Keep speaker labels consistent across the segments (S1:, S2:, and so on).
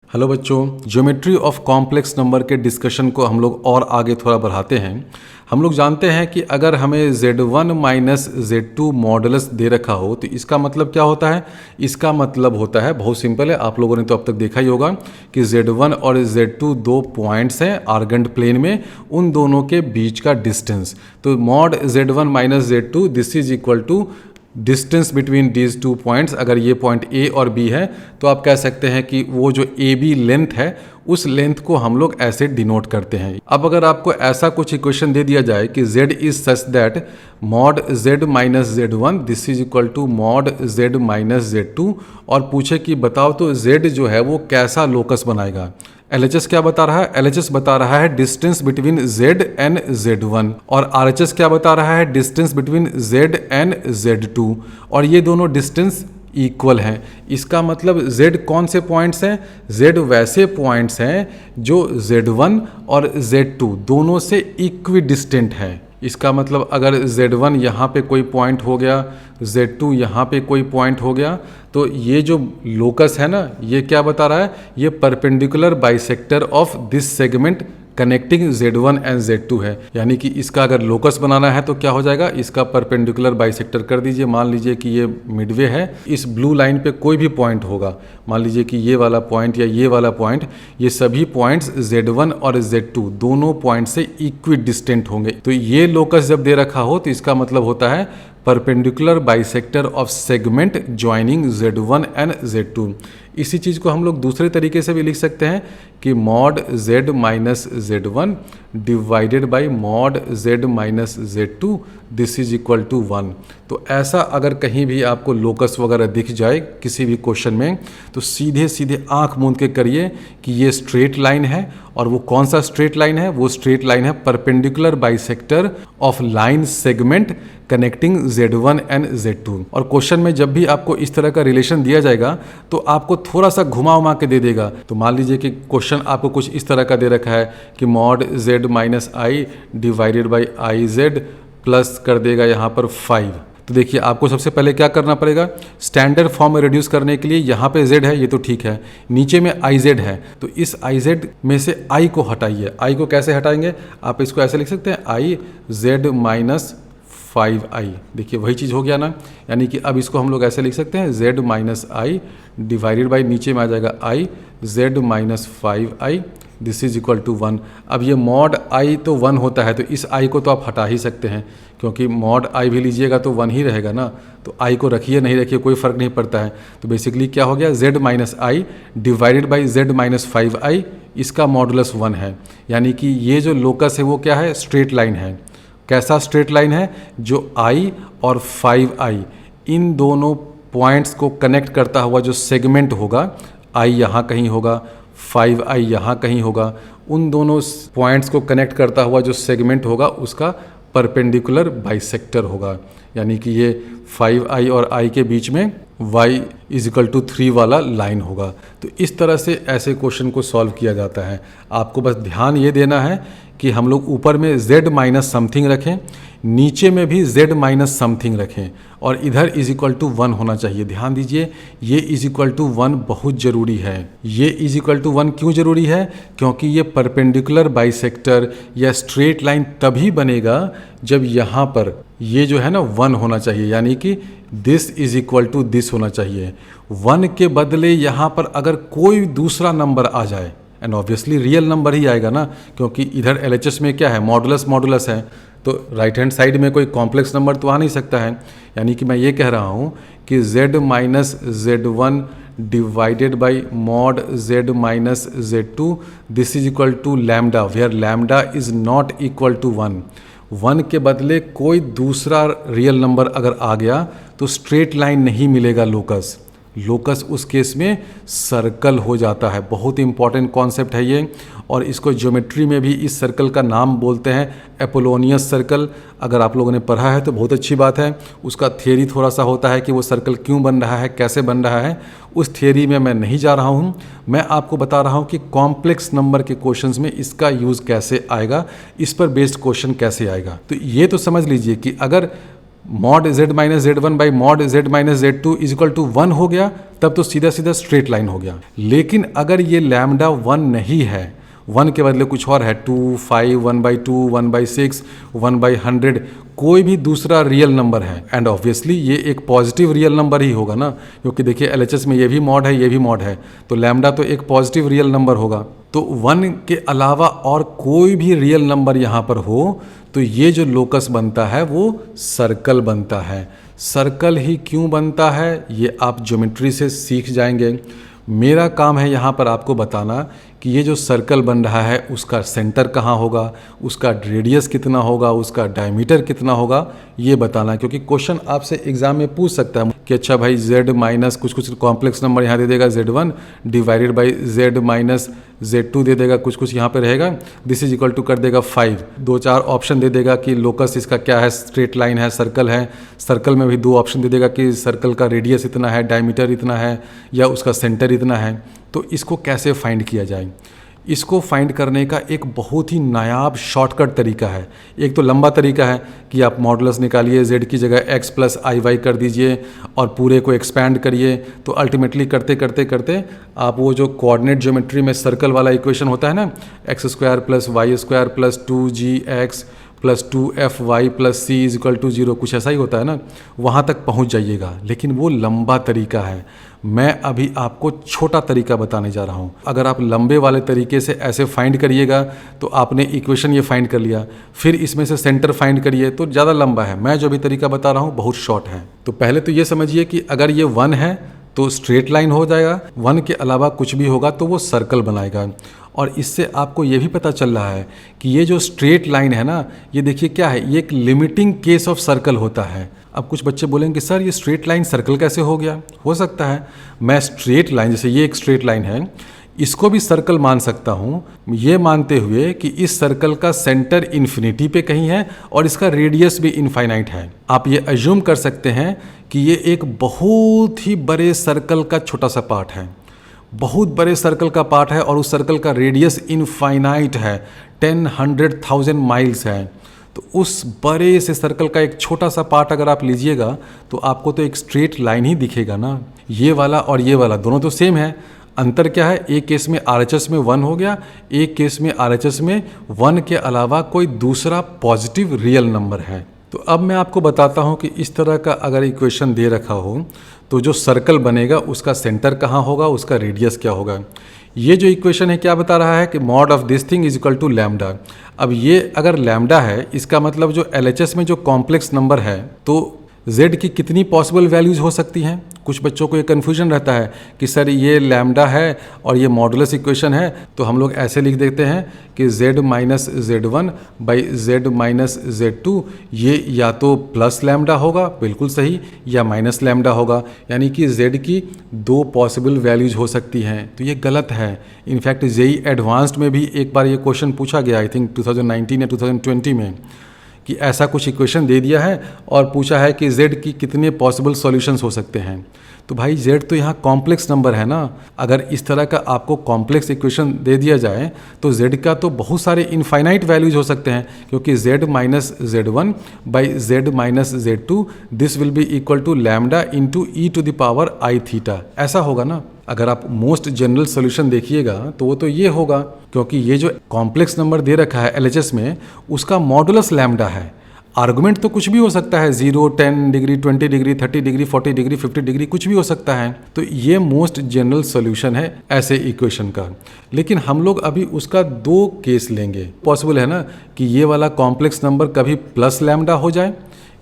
S1: Hello बच्चों, geometry of complex number के discussion को हम लोग और आगे थोड़ा बढ़ाते हैं। हम लोग जानते हैं कि अगर हमें Z1 माइनस Z2 मॉडुलस दे रखा हो तो इसका मतलब क्या होता है। इसका मतलब होता है, बहुत सिंपल है, आप लोगों ने तो अब तक देखा ही होगा कि Z1 और Z2 दो पॉइंट्स हैं आर्गेंट प्लेन में, उन दोनों के बीच का डिस्टेंस। तो mod Z1 minus Z2 this is equal to distance between these two points. अगर ये पॉइंट ए और बी है तो आप कह सकते हैं कि वो जो ए बी लेंथ है उस लेंथ को हम लोग ऐसे डिनोट करते हैं। अब अगर आपको ऐसा कुछ इक्वेशन दे दिया जाए कि z is such that mod z minus Z1 this is equal to mod z minus Z2 और पूछे कि बताओ तो z जो है वो कैसा लोकस बनाएगा। LHS क्या बता रहा है? LHS बता रहा है distance between Z and Z1 और RHS क्या बता रहा है? Distance between Z and Z2 और ये दोनों डिस्टेंस इक्वल हैं। इसका मतलब Z कौन से पॉइंट्स हैं? Z वैसे पॉइंट्स हैं जो Z1 और Z2 दोनों से इक्वी डिस्टेंट है। इसका मतलब अगर Z1 यहाँ पे कोई पॉइंट हो गया, Z2 यहाँ पे कोई पॉइंट हो गया, तो ये जो लोकस है ना, ये क्या बता रहा है? ये perpendicular bisector of this segment connecting Z1 and Z2 है। यानी कि इसका अगर लोकस बनाना है तो क्या हो जाएगा? इसका परपेंडिकुलर बाइसेक्टर कर दीजिए। मान लीजिए कि ये मिडवे है, इस ब्लू लाइन पे कोई भी पॉइंट होगा, मान लीजिए कि ये वाला पॉइंट या ये वाला पॉइंट, ये सभी पॉइंट्स Z1 और Z2 दोनों पॉइंट से इक्वी डिस्टेंट होंगे। तो ये लोकस जब दे रखा हो तो इसका मतलब होता है perpendicular bisector of segment joining Z1 and Z2। इसी चीज़ को हम लोग दूसरे तरीके से भी लिख सकते हैं कि mod Z minus Z1 divided by mod Z minus Z2 this is equal to 1। तो ऐसा अगर कहीं भी आपको लोकस वगैरह दिख जाए किसी भी क्वेश्चन में तो सीधे सीधे आंख मूंद के करिए कि ये स्ट्रेट लाइन है। और वो कौन सा स्ट्रेट लाइन है? वो स्ट्रेट लाइन है perpendicular bisector of line segment connecting Z1 and Z2। और क्वेश्चन में जब भी आपको इस तरह का रिलेशन दिया जाएगा तो आपको थोड़ा सा घुमा उमा के दे देगा। तो मान लीजिए कि क्वेश्चन आपको कुछ इस तरह का दे रखा है कि mod Z minus i divided by I Z plus कर देगा यहाँ पर 5। तो देखिए आपको सबसे पहले क्या करना पड़ेगा, स्टैंडर्ड फॉर्म में रिड्यूस करने के लिए यहाँ पे z है, ये तो ठीक है, नीचे में आई जेड है, तो इस आई जेड में से i को हटाइए। i को कैसे हटाएंगे? आप इसको ऐसे लिख सकते हैं आई जेड माइनस 5i। देखिए वही चीज़ हो गया ना, यानी कि अब इसको हम लोग ऐसे लिख सकते हैं z minus i divided by नीचे में आ जाएगा i z minus 5i this is equal to 1। अब ये मॉड i तो 1 होता है, तो इस i को तो आप हटा ही सकते हैं क्योंकि मॉड i भी लीजिएगा तो 1 ही रहेगा ना, तो i को रखिए नहीं रखिए कोई फ़र्क नहीं पड़ता है। तो बेसिकली क्या हो गया, z minus i divided by z minus 5i, इसका मॉडुलस 1 है। यानी कि ये जो लोकस है वो क्या है? स्ट्रेट लाइन है। कैसा स्ट्रेट लाइन है? जो i और 5i इन दोनों पॉइंट्स को कनेक्ट करता हुआ जो सेगमेंट होगा, i यहाँ कहीं होगा, 5i यहाँ कहीं होगा, उन दोनों पॉइंट्स को कनेक्ट करता हुआ जो सेगमेंट होगा उसका परपेंडिकुलर बाइसेक्टर होगा। यानी कि ये 5i और i के बीच में y इज इक्वल टू 3 वाला लाइन होगा। तो इस तरह से ऐसे क्वेश्चन को सॉल्व किया जाता है। आपको बस ध्यान ये देना है कि हम लोग ऊपर में z माइनस समथिंग रखें, नीचे में भी z माइनस समथिंग रखें और इधर इज इक्वल टू 1 होना चाहिए। ध्यान दीजिए ये इज इक्वल टू 1 बहुत ज़रूरी है। ये इज इक्वल टू 1 क्यों ज़रूरी है? क्योंकि ये परपेंडिकुलर बाइसेक्टर या स्ट्रेट लाइन तभी बनेगा जब यहाँ पर ये जो है ना 1 होना चाहिए, यानी कि दिस इज इक्वल टू दिस होना चाहिए। 1 के बदले यहाँ पर अगर कोई दूसरा नंबर आ जाए, एंड ऑब्वियसली रियल नंबर ही आएगा ना, क्योंकि इधर LHS में क्या है? मॉडुलस मॉडुलस है, तो राइट हैंड साइड में कोई कॉम्प्लेक्स नंबर तो आ नहीं सकता है। यानी कि मैं ये कह रहा हूँ कि z minus Z1 divided by mod z minus Z2 this is equal to lambda, where lambda is not equal to 1। 1 के बदले कोई दूसरा रियल नंबर अगर आ गया तो स्ट्रेट लाइन नहीं मिलेगा लोकस। लोकस उस केस में सर्कल हो जाता है। बहुत इंपॉर्टेंट कॉन्सेप्ट है ये, और इसको ज्योमेट्री में भी इस सर्कल का नाम बोलते हैं एपोलोनियस सर्कल। अगर आप लोगों ने पढ़ा है तो बहुत अच्छी बात है। उसका थियरी थोड़ा सा होता है कि वो सर्कल क्यों बन रहा है, कैसे बन रहा है, उस थियरी में मैं नहीं जा रहा हूँ। मैं आपको बता रहा हूँ कि कॉम्प्लेक्स नंबर के क्वेश्चंस में इसका यूज़ कैसे आएगा, इस पर बेस्ड क्वेश्चन कैसे आएगा। तो ये तो समझ लीजिए कि अगर mod z minus z one by mod z minus z two is equal to 1 हो गया, तब तो सीधा सीधा स्ट्रेट लाइन हो गया। लेकिन अगर ये लैम्डा 1 नहीं है, 1 के बदले कुछ और है, 2, 5, 1/2, 1/6, 1/100, कोई भी दूसरा रियल नंबर है, एंड ऑब्वियसली ये एक पॉजिटिव रियल नंबर ही होगा ना, क्योंकि देखिए एलएचएस में ये भी मॉड है, ये भी मॉड है, तो लैम्डा तो एक पॉजिटिव रियल नंबर होगा। तो 1 के अलावा और कोई भी रियल नंबर यहाँ पर हो तो ये जो लोकस बनता है वो सर्कल बनता है। सर्कल ही क्यों बनता है ये आप ज्योमेट्री से सीख जाएंगे। मेरा काम है यहाँ पर आपको बताना कि ये जो सर्कल बन रहा है उसका सेंटर कहाँ होगा, उसका रेडियस कितना होगा, उसका डायमीटर कितना होगा, ये बताना। क्योंकि क्वेश्चन आपसे एग्जाम में पूछ सकता है कि अच्छा भाई z माइनस कुछ कॉम्प्लेक्स नंबर यहाँ दे देगा z1 divided by z minus z2 दे देगा, कुछ यहाँ पे रहेगा, दिस इज इक्वल टू कर देगा 5। 2-4 ऑप्शन दे देगा कि लोकस इसका क्या है, स्ट्रेट लाइन है, सर्कल है। सर्कल में भी 2 ऑप्शन दे देगा कि सर्कल का रेडियस इतना है, डायमीटर इतना है, या उसका सेंटर इतना है। तो इसको कैसे फाइंड किया जाए? इसको फाइंड करने का एक बहुत ही नायाब शॉर्टकट तरीका है। एक तो लंबा तरीका है कि आप मॉडुलस निकालिए, z की जगह x प्लस आई वाई कर दीजिए और पूरे को एक्सपैंड करिए, तो अल्टीमेटली करते करते करते आप वो जो कोऑर्डिनेट ज्योमेट्री में सर्कल वाला इक्वेशन होता है ना, x² plus y² plus 2gx plus 2fy plus c is equal to 0, कुछ ऐसा ही होता है ना, वहाँ तक पहुँच जाइएगा। लेकिन वो लंबा तरीका है, मैं अभी आपको छोटा तरीका बताने जा रहा हूँ। अगर आप लंबे वाले तरीके से ऐसे फाइंड करिएगा तो आपने इक्वेशन ये फाइंड कर लिया, फिर इसमें से सेंटर फाइंड करिए तो ज़्यादा लंबा है। मैं जो भी तरीका बता रहा हूँ बहुत शॉर्ट है। तो पहले तो ये समझिए कि अगर ये 1 है तो स्ट्रेट लाइन हो जाएगा, 1 के अलावा कुछ भी होगा तो वो सर्कल बनाएगा। और इससे आपको ये भी पता चल रहा है कि ये जो स्ट्रेट लाइन है ना, ये देखिए क्या है, ये एक लिमिटिंग केस ऑफ सर्कल होता है। अब कुछ बच्चे बोलेंगे सर ये स्ट्रेट लाइन सर्कल कैसे हो गया? हो सकता है मैं स्ट्रेट लाइन, जैसे ये एक स्ट्रेट लाइन है, इसको भी सर्कल मान सकता हूँ, ये मानते हुए कि इस सर्कल का सेंटर इन्फिनिटी पे कहीं है और इसका रेडियस भी इनफाइनाइट है। आप ये अज्यूम कर सकते हैं कि ये एक बहुत ही बड़े सर्कल का छोटा सा पार्ट है, बहुत बड़े सर्कल का पार्ट है, और उस सर्कल का रेडियस इनफाइनाइट है, 10,100,000 माइल्स है। तो उस बड़े से सर्कल का एक छोटा सा पार्ट अगर आप लीजिएगा तो आपको तो एक स्ट्रेट लाइन ही दिखेगा ना। ये वाला और ये वाला दोनों तो सेम है, अंतर क्या है, एक केस में RHS में 1 हो गया, एक केस में RHS में 1 के अलावा कोई दूसरा पॉजिटिव रियल नंबर है। तो अब मैं आपको बताता हूँ कि इस तरह का अगर इक्वेशन दे रखा हो तो जो सर्कल बनेगा उसका सेंटर कहाँ होगा, उसका रेडियस क्या होगा। ये जो इक्वेशन है क्या बता रहा है कि mod of this thing is equal to lambda. अब ये अगर लैम्डा है, इसका मतलब जो LHS में जो कॉम्प्लेक्स नंबर है तो z की कितनी पॉसिबल वैल्यूज़ हो सकती हैं। कुछ बच्चों को ये कन्फ्यूजन रहता है कि सर ये लैम्डा है और ये मॉडुलस इक्वेशन है, तो हम लोग ऐसे लिख देते हैं कि z minus z1 by z minus z2, ये या तो प्लस लैम्डा होगा, बिल्कुल सही, या माइनस लैम्डा होगा, यानी कि z की 2 पॉसिबल वैल्यूज़ हो सकती हैं। तो ये गलत है। इनफैक्ट JEE एडवांस्ड में भी एक बार ये क्वेश्चन पूछा गया, आई थिंक 2019 या 2020 में, कि ऐसा कुछ इक्वेशन दे दिया है और पूछा है कि z की कितने पॉसिबल सॉल्यूशंस हो सकते हैं। तो भाई z तो यहाँ कॉम्प्लेक्स नंबर है ना, अगर इस तरह का आपको कॉम्प्लेक्स इक्वेशन दे दिया जाए तो z का तो बहुत सारे इनफाइनाइट वैल्यूज हो सकते हैं, क्योंकि z minus z1 by z minus z2 this will be equal to lambda into e to the power i theta, ऐसा होगा ना। अगर आप मोस्ट जनरल सोल्यूशन देखिएगा तो वो तो ये होगा, क्योंकि ये जो कॉम्प्लेक्स नंबर दे रखा है LHS में उसका मॉडुलस लैम्डा है। आर्गुमेंट तो कुछ भी हो सकता है, 0, 10 degree, 20 degree, 30 degree, 40 degree, 50 degree, कुछ भी हो सकता है। तो ये मोस्ट जनरल सोल्यूशन है ऐसे इक्वेशन का। लेकिन हम लोग अभी उसका 2 केस लेंगे। पॉसिबल है ना कि ये वाला कॉम्प्लेक्स नंबर कभी प्लस लैम्डा हो जाए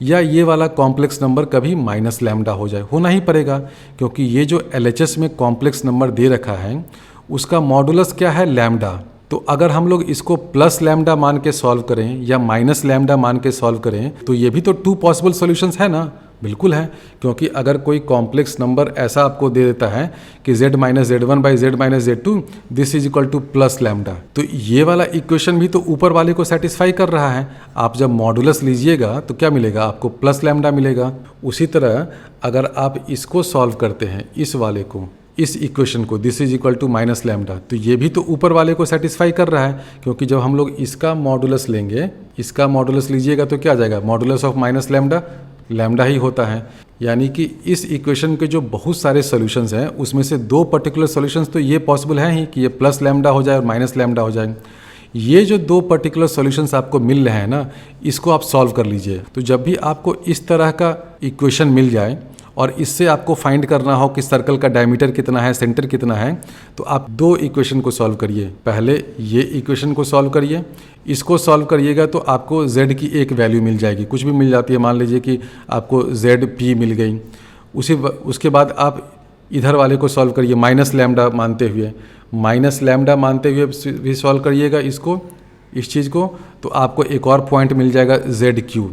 S1: या ये वाला कॉम्प्लेक्स नंबर कभी माइनस लैम्डा हो जाए। होना ही पड़ेगा, क्योंकि ये जो LHS में कॉम्प्लेक्स नंबर दे रखा है उसका मॉडुलस क्या है, लैम्डा। तो अगर हम लोग इसको प्लस लैम्डा मान के सॉल्व करें या माइनस लैम्डा मान के सॉल्व करें तो ये भी तो 2 पॉसिबल सॉल्यूशंस है ना। बिल्कुल है, क्योंकि अगर कोई कॉम्प्लेक्स नंबर ऐसा आपको दे देता है कि z minus z1 by z minus z2 this is equal two plus lambda, तो ये वाला इक्वेशन भी तो ऊपर वाले को सेटिस्फाई कर रहा है। आप जब मॉडुलस लीजिएगा तो क्या मिलेगा, आपको प्लस लैम्डा मिलेगा। उसी तरह अगर आप इसको सॉल्व करते हैं, इस वाले को, इस इक्वेशन को, this is equal to minus lambda, तो ये भी तो ऊपर वाले को सेटिस्फाई कर रहा है, क्योंकि जब हम लोग इसका मॉडुलस लेंगे, इसका मॉडुलस लीजिएगा तो क्या आ जाएगा, modulus of minus lambda lambda ही होता है। यानी कि इस इक्वेशन के जो बहुत सारे सॉल्यूशंस हैं उसमें से दो पर्टिकुलर सॉल्यूशंस तो ये पॉसिबल है ही कि ये प्लस लैम्डा हो जाए और माइनस लैम्डा हो जाए। ये जो दो पर्टिकुलर सॉल्यूशंस आपको मिल रहे हैं ना, इसको आप सॉल्व कर लीजिए। तो जब भी आपको इस तरह का इक्वेशन मिल जाए और इससे आपको फाइंड करना हो कि सर्कल का डायमीटर कितना है, सेंटर कितना है, तो आप दो इक्वेशन को सॉल्व करिए। पहले ये इक्वेशन को सॉल्व करिए, इसको सॉल्व करिएगा तो आपको z की एक वैल्यू मिल जाएगी, कुछ भी मिल जाती है। मान लीजिए कि आपको ZP मिल गई। उसके बाद आप इधर वाले को सॉल्व करिए माइनस लैम्डा मानते हुए, भी सॉल्व करिएगा इसको, इस चीज़ को, तो आपको एक और पॉइंट मिल जाएगा ZQ।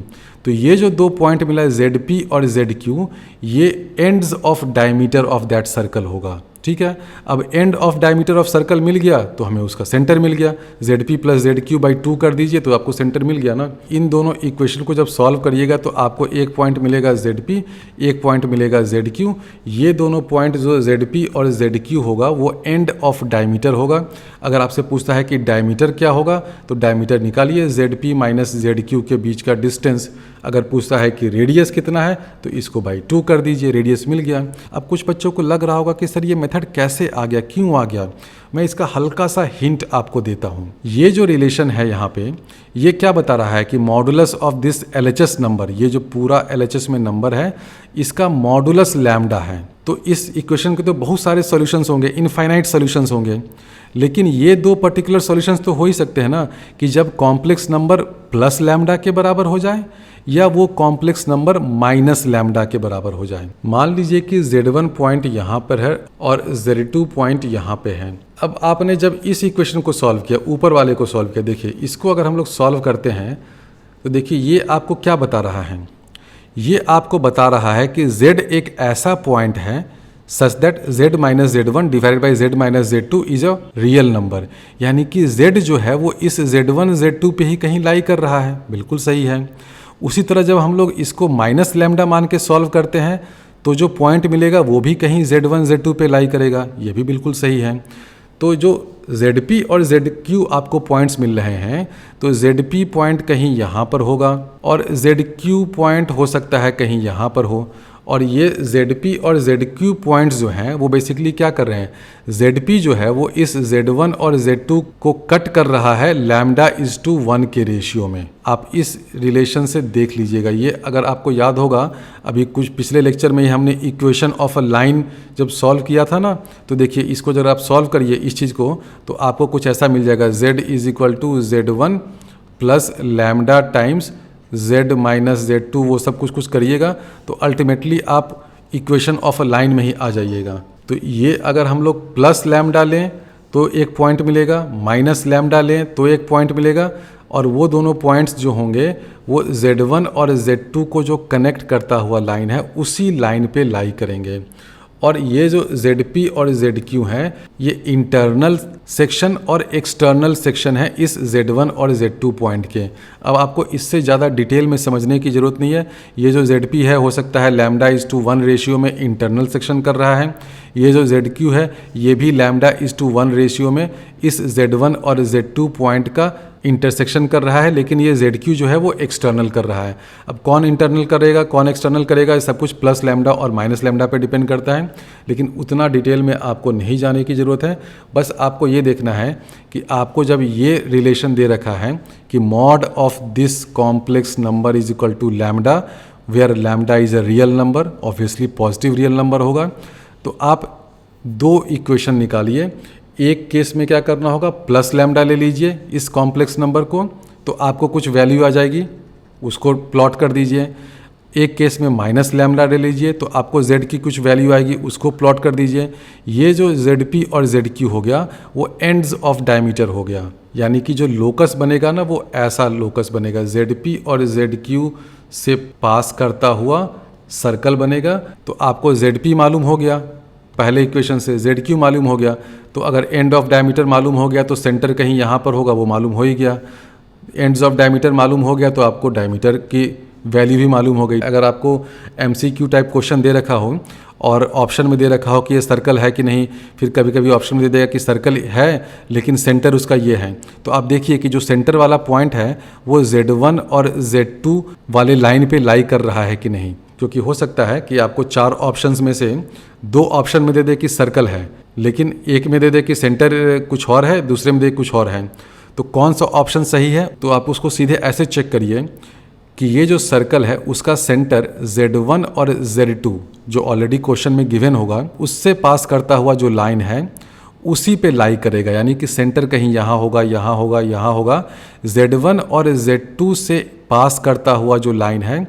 S1: तो ये जो दो पॉइंट मिला है ZP और ZQ, ये ends of diameter of that circle होगा। ठीक है, अब end of diameter of circle मिल गया तो हमें उसका सेंटर मिल गया। ZP प्लस ZQ/2 कर दीजिए तो आपको सेंटर मिल गया ना। इन दोनों इक्वेशन को जब सॉल्व करिएगा तो आपको एक पॉइंट मिलेगा ZP, एक पॉइंट मिलेगा ZQ। ये दोनों पॉइंट जो ZP और ZQ होगा वो एंड ऑफ डायमीटर होगा। अगर आपसे पूछता है कि डायमीटर क्या होगा तो डायमीटर निकालिए, ZP माइनस ZQ के बीच का डिस्टेंस। अगर पूछता है कि रेडियस कितना है तो इसको बाई 2 कर दीजिए, रेडियस मिल गया। अब कुछ बच्चों को लग रहा होगा कि सर ये मेथड कैसे आ गया, क्यों आ गया। मैं इसका हल्का सा हिंट आपको देता हूँ। ये जो रिलेशन है यहाँ पे, ये क्या बता रहा है कि modulus of this LHS number, ये जो पूरा LHS में नंबर है, इसका मॉडुलस लैम्डा है। तो इस इक्वेशन के तो बहुत सारे सॉल्यूशंस होंगे, इनफाइनाइट सॉल्यूशंस होंगे, लेकिन ये दो पर्टिकुलर सॉल्यूशंस तो हो ही सकते हैं ना कि जब कॉम्प्लेक्स नंबर प्लस लैम्डा के बराबर हो जाए या वो कॉम्प्लेक्स नंबर माइनस लैम्डा के बराबर हो जाए। मान लीजिए कि Z1 पॉइंट यहाँ पर है और Z2 पॉइंट यहाँ पे है। अब आपने जब इस इक्वेशन को सॉल्व किया, ऊपर वाले को सॉल्व किया, देखिए इसको अगर हम लोग सॉल्व करते हैं तो देखिए ये आपको क्या बता रहा है। ये आपको बता रहा है कि Z एक ऐसा पॉइंट है such that Z minus Z1 divided by Z minus Z2 is a real number. यानी कि Z जो है वो इस Z1 Z2 पे ही कहीं लाई कर रहा है। बिल्कुल सही है। उसी तरह जब हम लोग इसको माइनस लैम्डा मान के सॉल्व करते हैं तो जो पॉइंट मिलेगा वो भी कहीं Z1 Z2 पे लाई करेगा। ये भी बिल्कुल सही है। तो जो ZP और ZQ आपको पॉइंट्स मिल रहे हैं, तो ZP पॉइंट कहीं यहाँ पर होगा और ZQ पॉइंट हो सकता है कहीं यहाँ पर हो। और ये ZP और ZQ पॉइंट्स जो हैं वो बेसिकली क्या कर रहे हैं, ZP जो है वो इस Z1 और Z2 को कट कर रहा है λ:1 के रेशियो में। आप इस रिलेशन से देख लीजिएगा। ये अगर आपको याद होगा, अभी कुछ पिछले लेक्चर में ही हमने इक्वेशन ऑफ अ लाइन जब सॉल्व किया था ना, तो देखिए इसको जब आप सॉल्व करिए इस चीज़ को तो आपको कुछ ऐसा मिल जाएगा, Z = Z1 plus lambda times Z minus Z2, वो सब कुछ करिएगा तो अल्टीमेटली आप इक्वेशन ऑफ अ लाइन में ही आ जाइएगा। तो ये अगर हम लोग प्लस लैम्डा लें तो एक पॉइंट मिलेगा, माइनस लैम्डा लें तो एक पॉइंट मिलेगा, और वो दोनों पॉइंट्स जो होंगे वो Z1 और Z2 को जो कनेक्ट करता हुआ लाइन है उसी लाइन पे लाई करेंगे। और ये जो ZP और ZQ हैं ये इंटरनल सेक्शन और एक्सटर्नल सेक्शन है इस Z1 और Z2 पॉइंट के। अब आपको इससे ज़्यादा डिटेल में समझने की ज़रूरत नहीं है। ये जो ZP है हो सकता है λ:1 रेशियो में इंटरनल सेक्शन कर रहा है। ये जो ZQ है ये भी λ:1 रेशियो में इस Z1 और Z2 पॉइंट का इंटरसेक्शन कर रहा है, लेकिन ये ZQ जो है वो एक्सटर्नल कर रहा है। अब कौन इंटरनल करेगा कौन एक्सटर्नल करेगा, ये सब कुछ प्लस लैम्डा और माइनस लैम्डा पे डिपेंड करता है, लेकिन उतना डिटेल में आपको नहीं जाने की ज़रूरत है। बस आपको ये देखना है कि आपको जब ये रिलेशन दे रखा है कि mod of this complex number is equal to lambda, where lambda is a real number, obviously positive real number होगा, तो आप दो इक्वेशन निकालिए। एक केस में क्या करना होगा, प्लस लैम्डा ले लीजिए इस कॉम्प्लेक्स नंबर को, तो आपको कुछ वैल्यू आ जाएगी, उसको प्लॉट कर दीजिए। एक केस में माइनस लैम्डा ले लीजिए तो आपको Z की कुछ वैल्यू आएगी, उसको प्लॉट कर दीजिए। ये जो ZP और ZQ हो गया वो एंड्स ऑफ डायमीटर हो गया, यानी कि जो लोकस बनेगा ना वो ऐसा लोकस बनेगा, ZP और ZQ से पास करता हुआ सर्कल बनेगा। तो आपको ZP मालूम हो गया पहले इक्वेशन से, ZQ मालूम हो गया, तो अगर एंड ऑफ डायमीटर मालूम हो गया तो सेंटर कहीं यहाँ पर होगा, वो मालूम हो ही गया। एंड्स ऑफ डायमीटर मालूम हो गया तो आपको डायमीटर की वैल्यू भी मालूम हो गई। अगर आपको MCQ टाइप क्वेश्चन दे रखा हो और ऑप्शन में दे रखा हो कि ये सर्कल है कि नहीं, फिर कभी कभी ऑप्शन में दे देगा कि सर्कल है लेकिन सेंटर उसका ये है, तो आप देखिए कि जो सेंटर वाला पॉइंट है वो Z1 और Z2 वाले लाइन पे लाई कर रहा है कि नहीं। क्योंकि हो सकता है कि आपको 4 ऑप्शंस में से 2 ऑप्शन में दे दे कि सर्कल है, लेकिन एक में दे दे कि सेंटर कुछ और है, दूसरे में दे कुछ और है। तो कौन सा ऑप्शन सही है, तो आप उसको सीधे ऐसे चेक करिए कि ये जो सर्कल है उसका सेंटर Z1 और Z2 जो ऑलरेडी क्वेश्चन में गिवन होगा उससे पास करता हुआ जो लाइन है उसी पे लाई करेगा। यानी कि सेंटर कहीं यहाँ होगा, यहाँ होगा, यहाँ होगा। Z1 और Z2 से पास करता हुआ जो लाइन है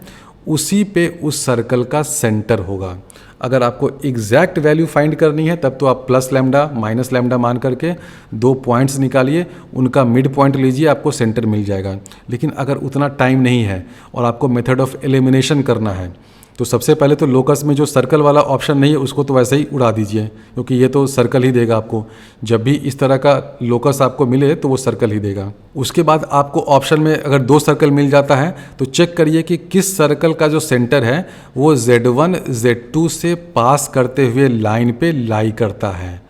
S1: उसी पे उस सर्कल का सेंटर होगा। अगर आपको एग्जैक्ट वैल्यू फाइंड करनी है तब तो आप प्लस लैम्डा माइनस लैम्डा मान करके 2 पॉइंट्स निकालिए, उनका मिड पॉइंट लीजिए, आपको सेंटर मिल जाएगा। लेकिन अगर उतना टाइम नहीं है और आपको मेथड ऑफ एलिमिनेशन करना है तो सबसे पहले तो लोकस में जो सर्कल वाला ऑप्शन नहीं है उसको तो वैसे ही उड़ा दीजिए, क्योंकि ये तो सर्कल ही देगा आपको। जब भी इस तरह का लोकस आपको मिले तो वो सर्कल ही देगा। उसके बाद आपको ऑप्शन में अगर 2 सर्कल मिल जाता है तो चेक करिए कि किस सर्कल का जो सेंटर है वो Z1 Z2 से पास करते हुए लाइन पे लाई करता है।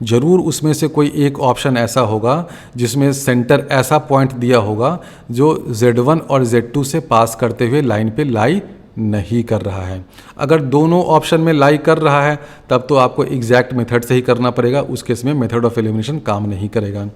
S1: ज़रूर उसमें से कोई एक ऑप्शन ऐसा होगा जिसमें सेंटर ऐसा पॉइंट दिया होगा जो Z1 और Z2 से पास करते हुए लाइन पे लाई नहीं कर रहा है। अगर दोनों ऑप्शन में लाई कर रहा है तब तो आपको एग्जैक्ट मेथड से ही करना पड़ेगा, उस केस में मेथड ऑफ एलिमिनेशन काम नहीं करेगा।